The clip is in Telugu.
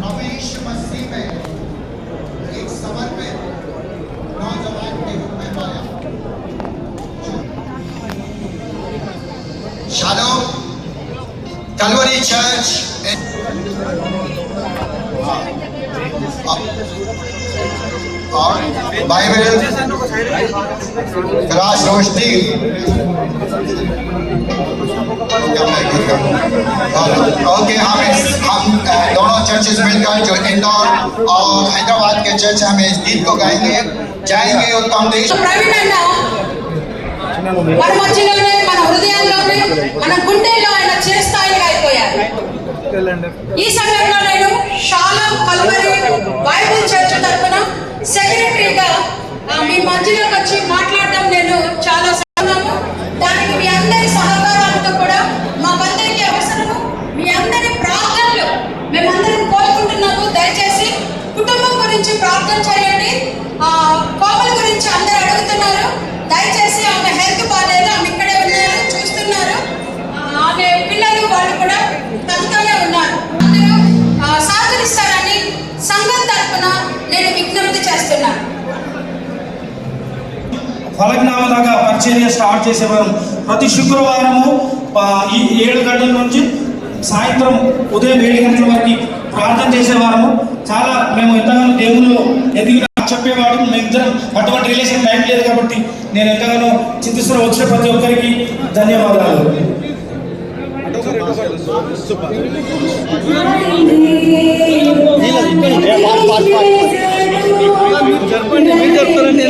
प्रवेश मसीह में एक समर्पित नौजवान के रूप में पाया। Shalom, Calvary Church और बाइबल राज रोशनी ओके। हम दोनों चर्चेस मिलकर जो इंदौर और हैदराबाद के चर्च हमें इस गीत को गाएंगे जाएंगे उत्तम देश। మన మధ్యలోనే మన హృదయంలోనే మన గుండెల్లో ఆయన చిరస్థాయిగా అయిపోయారు. ఈ సమయంలో నేను షాలోమ్ కల్వరీ బైబిల్ చర్చ్ తరపున సెక్రటరీగా మీ మధ్యలోకి వచ్చి మాట్లాడడం నేను చాలా సంతోషము. దానికి మీ అందరి సహకారాలతో కూడా మాకందరికీ అవసరము. మీ అందరి ప్రార్థనలు మేమందరం కోరుకుంటున్నాము. దయచేసి కుటుంబం గురించి ప్రార్థన చేయండి. కోమల గురించి అందరూ అడుగుతున్నారు. దయచేసి ఆమె హెల్త్ బాగాలేదు, ఆమె ఇక్కడే ఉన్నారు, చూస్తున్నారు. ఆమె పిల్లలు వాళ్ళు కూడా తనతోనే ఉన్నారు. అందరూ సహకరిస్తారని సంఘం తరఫున నేను విజ్ఞప్తి చేస్తున్నాను. ఫలజ్ఞామలాగా పరిచర్య స్టార్ట్ చేసేవారు. ప్రతి శుక్రవారము ఈ 7 గంటల నుంచి సాయంత్రం ఉదయం 7 గంటల వరకు ప్రార్థన చేసేవారము. చాలా మేము ఎంతగానో దేవుళ్ళు ఎదిగిన చెప్పేవాడు. మేమిద్దరం అటువంటి రిలేషన్ టైం లేదు కాబట్టి నేను ఎంతగానో చింతిస్తున్న వచ్చిన ప్రతి ఒక్కరికి ధన్యవాదాలు. చెప్పండి, మీరు చెప్తారండి.